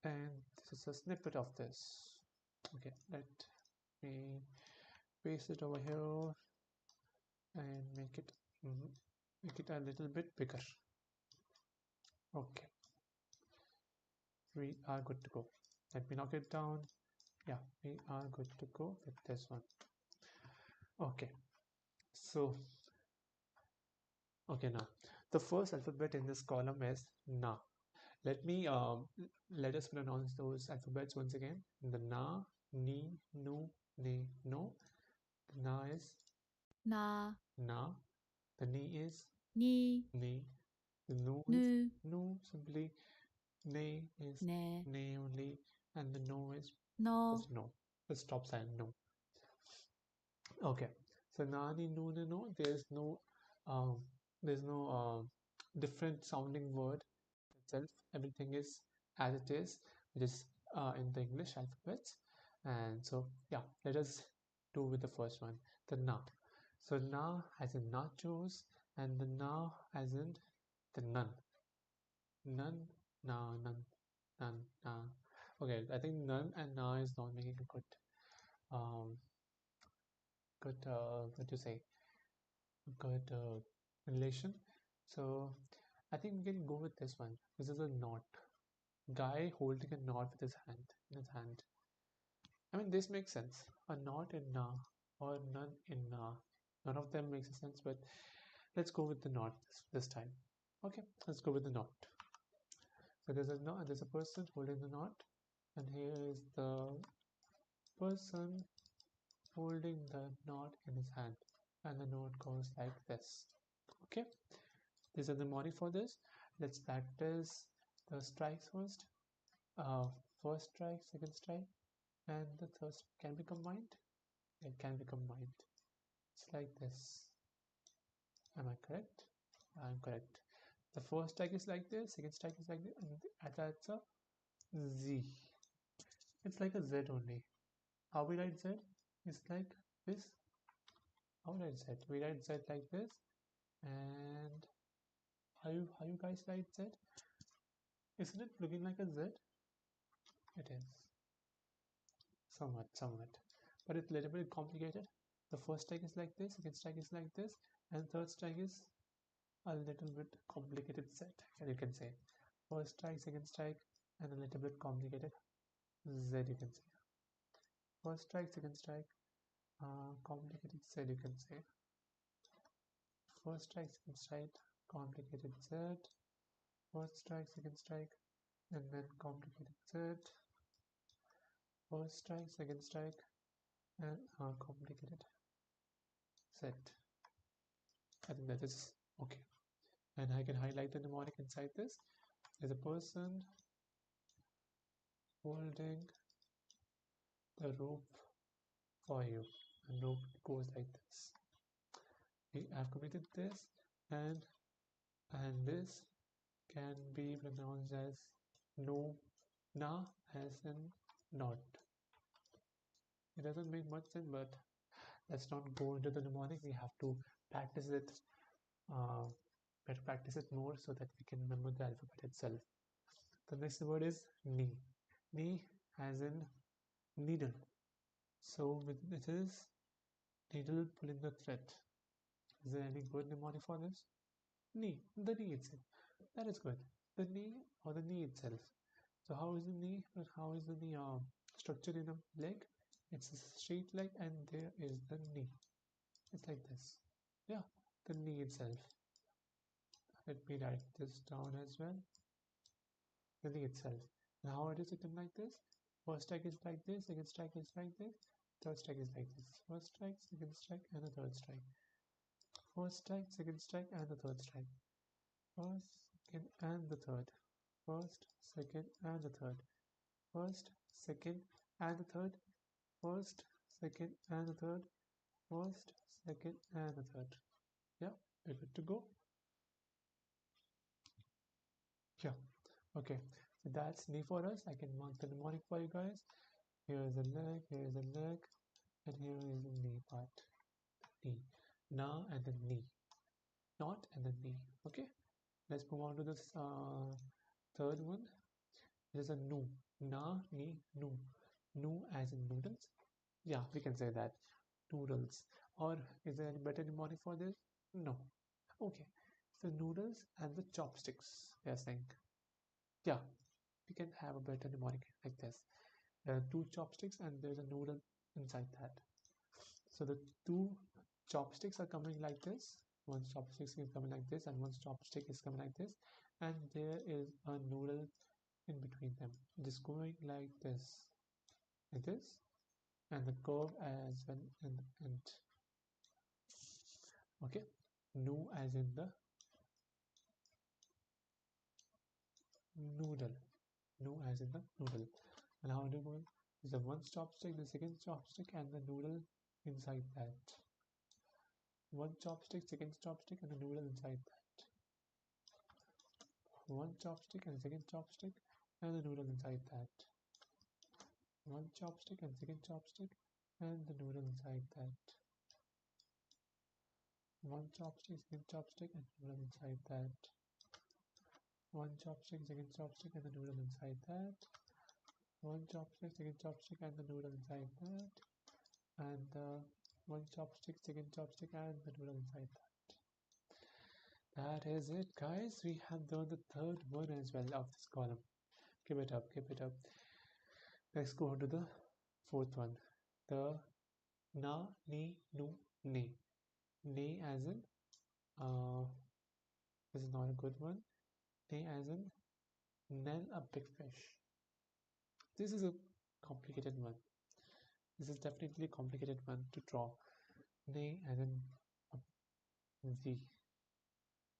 And this is a snippet of this. Okay, let me paste it over here and make it a little bit bigger. Okay, we are good to go. Let me knock it down. Yeah, we are good to go with this one. Okay, so now the first alphabet in this column is na. Let us pronounce those alphabets once again. The na, ni, nu, ne, no. The na is 나, na. The ni is 니, ni. The nu is 누, nu simply. Ne is 네, ne only, and the no is 너, just no. The stop sign no. Okay, so nani no no no. Um, there's no different sounding word itself. Everything is as it is, which is in the English alphabets. And so yeah, let us do with the first one, the na. So na as in nachos, and the na as in the none. None, na, none, none, na. Okay, I think none and na is not making a um, what to say, good relation. So I think we can go with this one. This is a knot. Guy holding a knot with his hand in his hand. I mean, this makes sense. A knot in na or none in na. None of them makes sense, but let's go with the knot this time. Okay, let's go with the knot. So there's a knot. There's a person holding the knot, and here is the person holding the knot in his hand, and the knot goes like this. Okay, these are the mnemonic for this. Let's practice the strikes first. First strike, second strike, and the third can be combined. It can be combined. It's like this. Am I correct? I'm correct. The first strike is like this, second strike is like this, and that's a Z. It's like a Z only. How we write Z? It's like this. How we write Z? We write Z like this. And how you guys write Z? Isn't it looking like a Z? It is. Somewhat. But it's a little bit complicated. The first strike is like this, second strike is like this, and third strike is a little bit complicated set, and you can say. First strike, second strike, and a little bit complicated Z, you can say. First strike, second strike, complicated Z, you can say. First strike, second strike, complicated Z. First strike, second strike, and then complicated Z. First strike, second strike, and complicated Z. I think that is okay. And I can highlight the mnemonic inside this. There's a person holding the rope for you, and rope goes like this. I've committed this, and this can be pronounced as no, na, as in not. It doesn't make much sense, but let's not go into the mnemonic. We have to practice it. Better practice it more so that we can remember the alphabet itself. The next word is knee. Knee as in needle. So it is needle pulling the thread. Is there any good mnemonic for this? Knee, the knee itself. That is good. The knee or the knee itself. So how is the knee? How is the knee structured in a leg? It's a straight leg, and there is the knee. It's like this. Yeah, the knee itself. Let me write this down as well. The knee itself. And how it is written like this? First strike is like this, second strike is like this, third strike is like this. First strike, second strike, and the third strike. First strike, second strike, and the third strike. First, second, and the third. First, second, and the third. First, second, and the third. First, second, and the third. First, second, and the third. Yeah, we're good to go. Yeah, okay. So that's knee for us. I can mark the mnemonic for you guys. Here is the leg, here is the leg, and here is the knee part. Knee. Na and the knee. Not and the knee. Okay. Let's move on to this third one. It is a nu. Na, ni, nu. Nu as in noodles. Yeah, we can say that. Noodles. Or is there any better mnemonic for this? No. Okay. So noodles and the chopsticks. They are saying. Yeah, we can have a better mnemonic like this. There are two chopsticks and there's a noodle inside that. So the two chopsticks are coming like this. One chopstick is coming like this, and one chopstick is coming like this, and there is a noodle in between them. Just going like this, and the curve as well in the end. Okay, nu as in the noodle, nu as in the noodle. And how do you go? There's a one chopstick, the second chopstick, and the noodle inside that. One chopstick, second chopstick, and the noodle inside that. One chopstick and second chopstick, and the noodle inside that. One chopstick and second chopstick, and the noodle inside that. One chopstick, second chopstick, and noodle inside that. One chopstick, second chopstick, and the noodle inside that. One chopstick, second chopstick, and the noodle inside that. And one chopstick, second chopstick, and the noodle inside that. That is it, guys. We have done the third one as well of this column. Keep it up, keep it up. Let's go on to the fourth one. The na, ni, nu, ne. Ne as in, this is not a good one. Ne as in, nel a big fish. This is a complicated one. This is definitely a complicated one to draw. Ne as in a Z.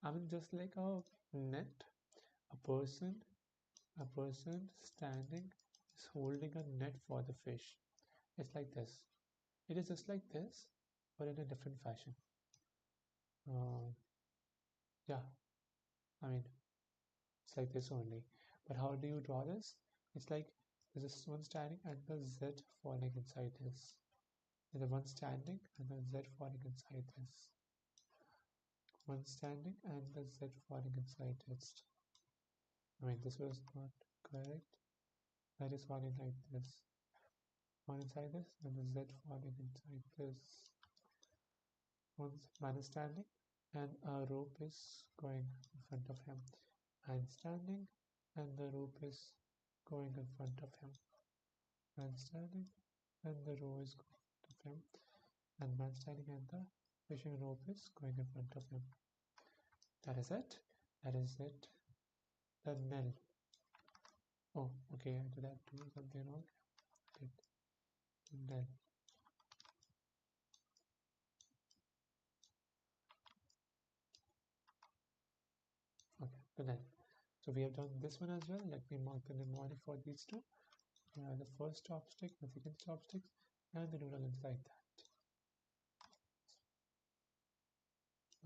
I mean, just like a net, a person standing is holding a net for the fish. It's like this. It is just like this, but in a different fashion. Yeah, I mean, it's like this only. But how do you draw this? It's like there's this one standing and the Z falling inside this. There's a one standing and the Z falling inside this. One standing and the Z falling inside it. I mean, this was not correct. That is falling like this. One inside this and the Z falling inside this. One man is standing and a rope is going in front of him. I'm standing and the rope is going in front of him. Man standing and the rope is going in front of him. And man standing and the fishing rope is going in front of him. That is it. That is it. The Nell. Oh, okay, I did that do something wrong. Did Nell. Okay, the Nell. So we have done this one as well. Let me mark the mnemonic for these two. The first chopstick, the second chopstick, and the noodle inside that.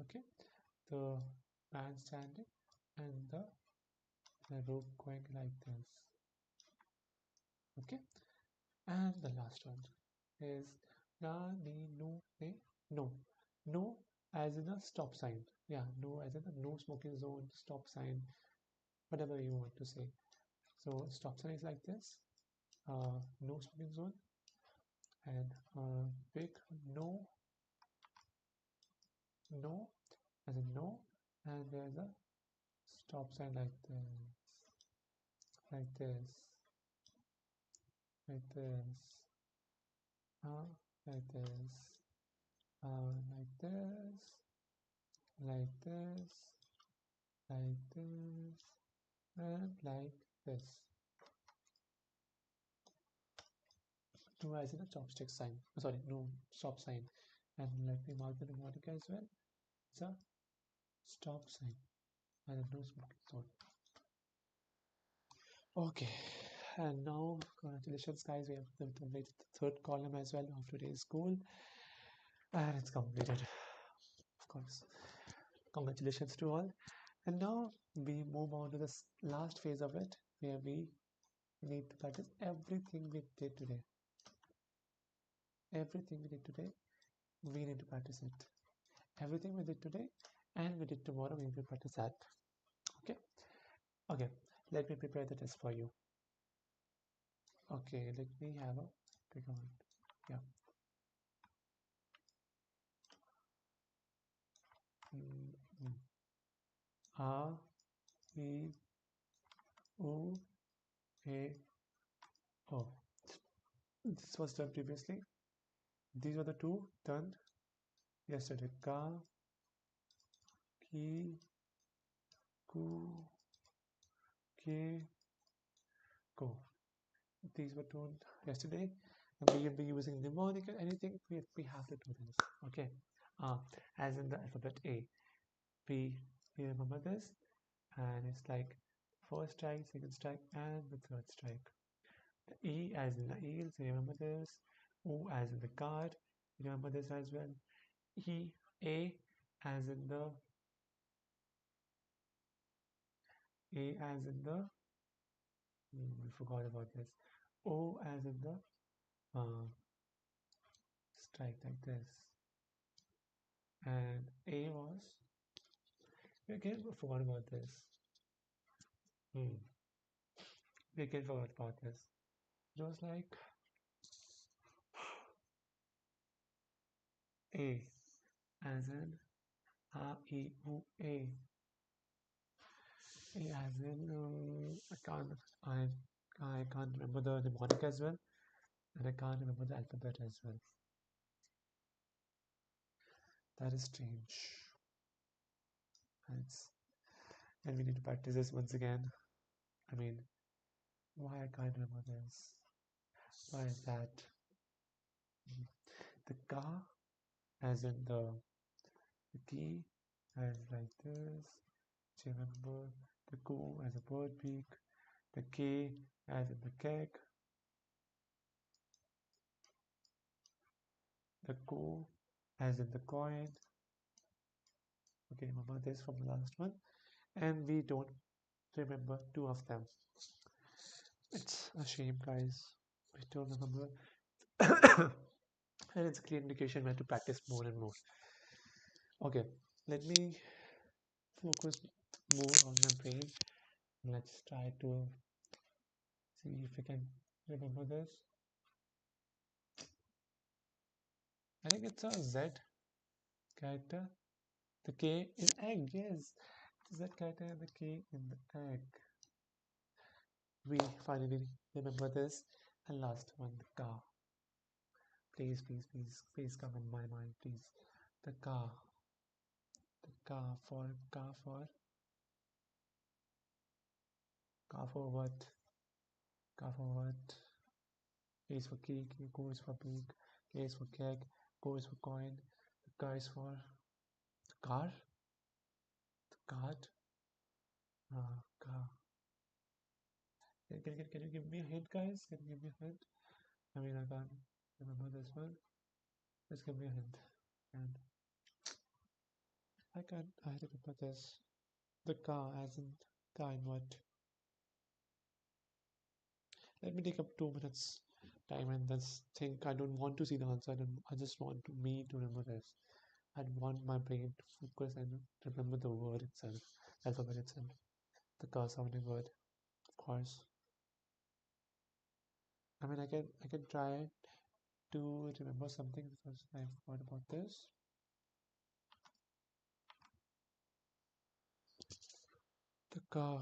Okay, the man standing and the rope going like this. Okay, and the last one is na ni no ne no no as in a stop sign. Yeah, no as in a no smoking zone, stop sign, whatever you want to say. So stop sign is like this. No smoking zone and big no no as in no, and there's a stop sign like this, like this, like this, like this, like this, like this, like this, and like this. No as in a chopstick sign. Sorry, no stop sign. And let me mark the mnemonic as well. It's a stop sign and no smoking zone. Okay, and now congratulations, guys. We have completed the third column as well of today's school, and it's completed. Of course, congratulations to all. And now we move on to the last phase of it, where we need to practice everything we did today. Everything we did today, we need to practice it. Everything we did today and we did tomorrow, we need to practice that. Okay. Okay. Let me prepare the test for you. Okay. Let me have a pick one. Yeah. A, E, U, A, O. This was done previously. These were the two done yesterday. Ka, Ki, Ku, Ke, Ko. These were done yesterday. And we will be using mnemonic and anything. We have to do this. Okay. As in the alphabet A. We remember this, and it's like first strike, second strike, and the third strike. The E as in the eels, remember this. O as in the card, remember this as well. E, A as in the I forgot about this. O as in the strike like this. And A was, again, forgot about this. We again forgot about this. It was like A as in A, E, U, A. A as in I can't remember the mnemonic as well, and I can't remember the alphabet as well. That is strange. And we need to practice this once again. I mean, why I can't remember this? Why is that? The ka as in the key as like this. Remember the ku as a bird beak. The K as in the cake. The ko as in the coin. Okay, remember this from the last one. And we don't remember two of them. It's a shame, guys. We don't remember. And it's a clear indication where to practice more and more. Okay, let me focus more on my brain. Let's try to see if we can remember this. I think it's a Z character. The K in egg, yes. The Z character and the K in the egg. We finally remember this. And last one, the car. Please, please, please, please come in my mind, please. The car. The car for what? Car for what? A is for key, K is for pig, K is for keg, K is for coin. The car is for the car, the card, car. Can you give me a hint, guys? Can you give me a hint? I mean, I can't remember this one. Just give me a hint. And I remember this. The car, as in car in what? Let me take up 2 minutes time and this think. I don't want to see the answer. I just want me to remember this. I want my brain to focus and remember the word itself, alphabet itself, the car sounding word, of course. I mean, I can try to remember something because I forgot about this. The car.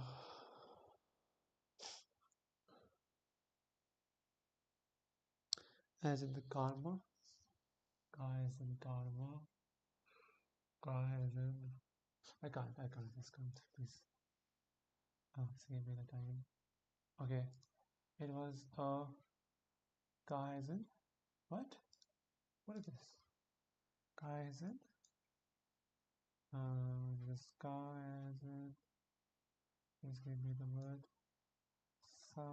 As in the karma. Car as in karma. Car as in. I just can't. Please. Oh, save me the time. Okay. It was a car as in. What? What is this? Car as in. This car as in. Please give me the word. Sa.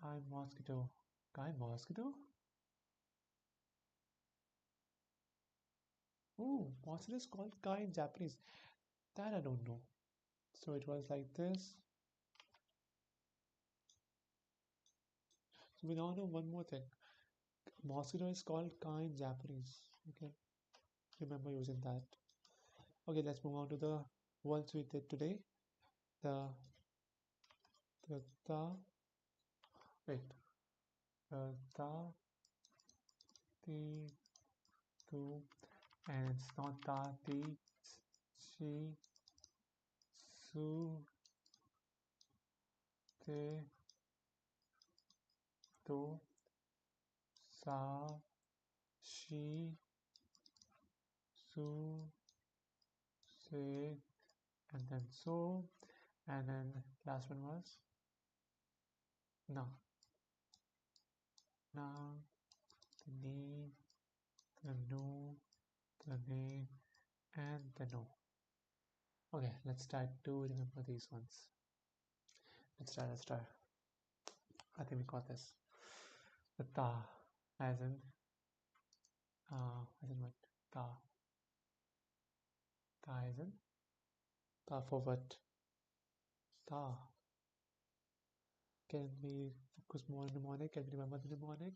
Kind mosquito. Kind mosquito? Oh, mosquito is called Kai in Japanese. That I don't know. So it was like this. So we now know one more thing. Mosquito is called Kai in Japanese. Okay, remember using that. Okay, let's move on to the ones we did today. The the wait the the two, and it's not the she su te to sa she su se, and then so, and then last one was na na, the ni, the no, the ne, and the no. Okay, let's try to remember these ones. Let's try. I think we got this. The ta, as in what? Ta. Ta as in ta for what? Ta. Can we focus more on mnemonic? Can we remember the mnemonic?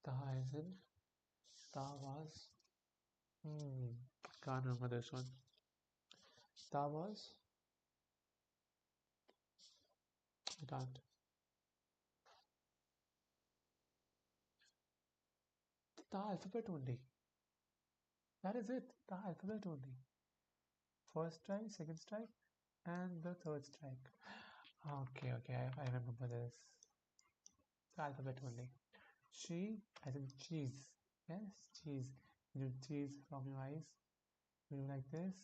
Ta as in ta was. Can't remember this one. Ta was. I can't. The alphabet only. That is it. The alphabet only. First strike, second strike, and the third strike. Okay, I remember this. The alphabet only. She as in cheese. Yes, cheese. You know, cheese from your eyes. You like this.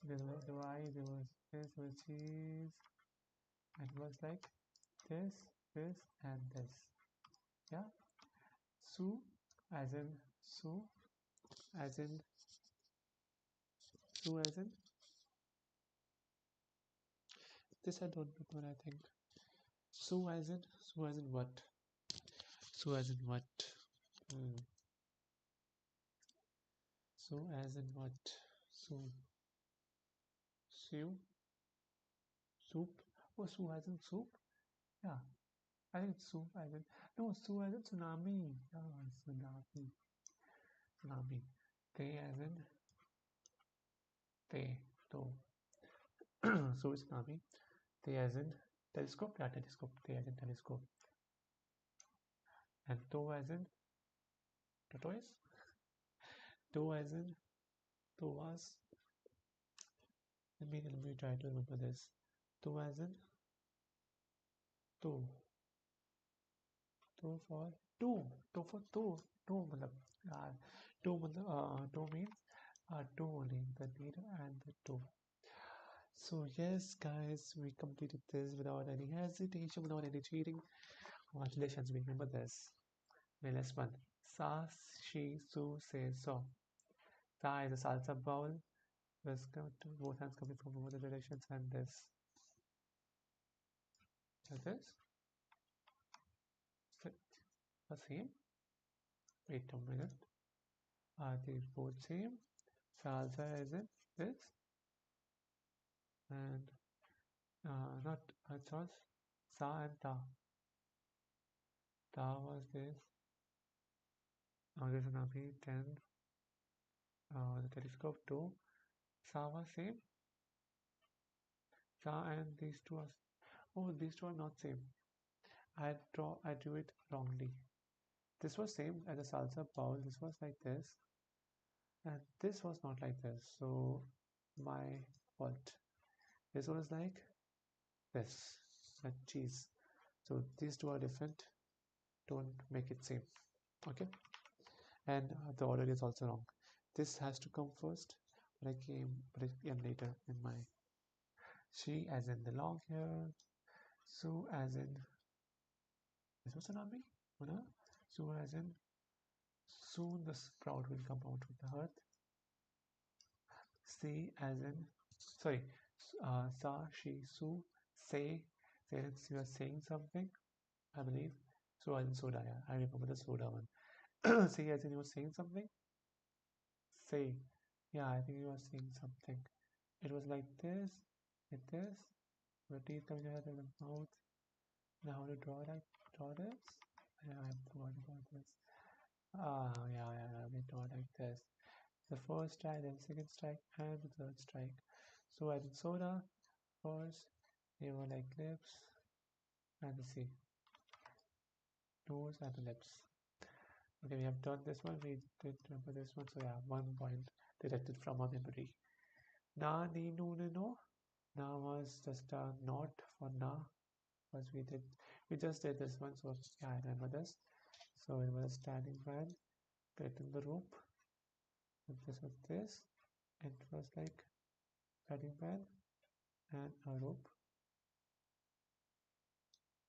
There was the eye, there was this, was cheese. And it was like this, and this. Yeah. Su as in Su as in Su as in this I don't remember, I think. Su as in what? Su as in what? Hmm. Su as in what? Su. Su. Soup. Oh, Su as in soup? Yeah, I think it's soup as in. No, Su as in tsunami. Yeah, tsunami. Tsunami. Te as in te. To. So it's tsunami. Te as in telescope. Yeah, telescope. Te as in telescope. And to as in tortoise. To as in toas. Let me try to remember this. To as in to. To for two. To for two. Two मतलब two मतलब two means two only the leader and the two. So yes, guys, we completed this without any hesitation, without any cheating. Congratulations, we remember this. The last one. Sa, she, su, se, so. Sa is a salsa bowl. This both hands coming from both the directions, and this. Like this. The same. Wait a minute. Are they both same? Salsa is in this, and not it's was sa and ta. Ta was this. This is gonna be 10. The telescope 2. Sa was same. Sa and these two are. Oh, these two are not same. I drew it wrongly. This was same as a salsa bowl. This was like this, and this was not like this. So my fault. This was like this, like cheese. So these two are different. Don't make it same. Okay. And the order is also wrong. This has to come first, but it came later in my. She as in the long hair. Su as in this was tsunami. No? Su as in soon the sprout will come out of the earth. Say as in sorry. Sa, she, su, say. Say as you are saying something. I believe. So as in soda. Yeah, I remember the soda one. Say as in you were saying something. Say. Yeah, I think you were saying something. It was like this. Your teeth coming out of the mouth. Now to draw this. Yeah, I forgot about this. Yeah, we draw like this. The first strike, then second strike, and the third strike. So I did soda first. They were like lips and the sea, nose and the lips. Okay, we have done this one. We did remember this one. So yeah, 1 point deducted from our memory. Na, ni, no, no, no. Na was just a nod for na. Because we just did this one. So yeah, I remember this. So it was a standing man getting the rope. And this was this. It was like standing man and a rope.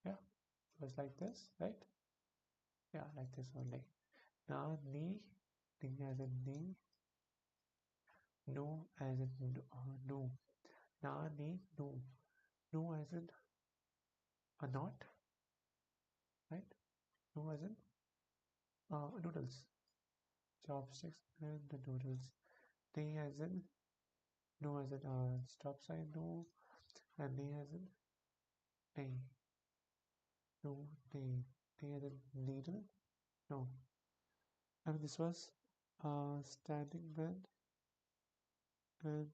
Yeah, it was like this, right? Yeah, like this only. Now knee, knee as in knee, no as in no. Na knee, no. No as in a knot, right? No as in noodles, chopsticks and the noodles. Knee as in no as in stop sign no, and knee as in knee. No, knee. Knee as in needle. No. I mean this was standing man and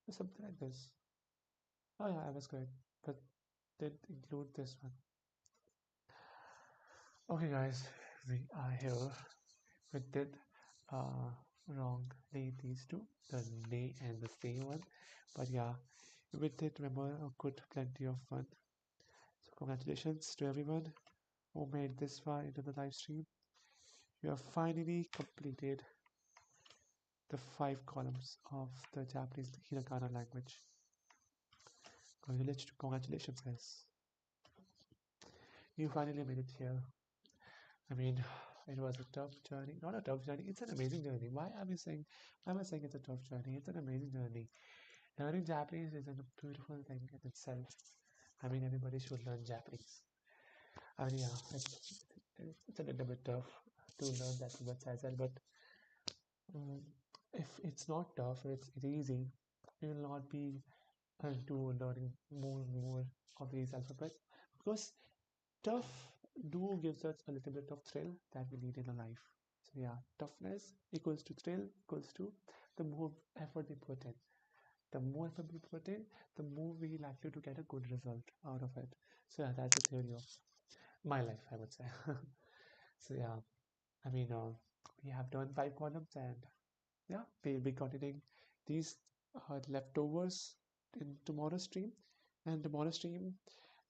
something like this. Oh yeah, I was correct, but did include this one. Okay, guys, we are here. We did wrongly these two, the nay and the say one, but yeah, we did remember a good plenty of fun. So congratulations to everyone who made this far into the live stream. You have finally completed the 5 columns of the Japanese Hiragana language. Congratulations, guys. You finally made it here. I mean, it was a tough journey. Not a tough journey. It's an amazing journey. Why am I saying it's a tough journey? It's an amazing journey. Learning Japanese is a beautiful thing in itself. I mean, everybody should learn Japanese. I mean, yeah, it's a little bit tough to learn that much as well. But um, if it's not tough, it's easy. You will not be to learning more of these alphabets, because tough do gives us a little bit of thrill that we need in our life. So yeah, toughness equals to thrill equals to the more effort we put in. The more effort we put in, the more we likely to get a good result out of it. So yeah, that's the theory of my life, I would say. So yeah, I mean, we have done 5 columns, and yeah, we'll be continuing these leftovers in tomorrow's stream. And tomorrow's stream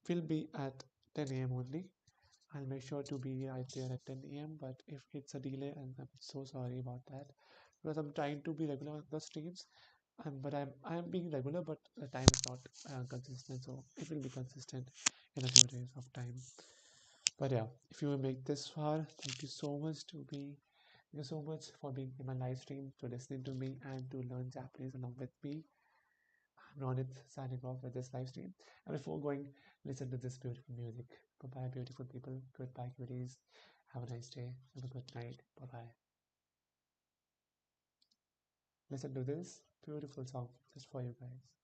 will be at 10 a.m. only. I'll make sure to be right there at 10 a.m. But if it's a delay, and I'm so sorry about that, because I'm trying to be regular on the streams. But I'm being regular, but the time is not consistent, so it will be consistent in a few days of time. But yeah, if you make this far, thank you so much to be. Thank you so much for being in my live stream, to listening to me, and to learn Japanese along with me. I'm Ronit signing off with this live stream. And before going, listen to this beautiful music. Bye bye, beautiful people. Goodbye, cuties. Have a nice day. Have a good night. Bye bye. Listen to this beautiful song just for you guys.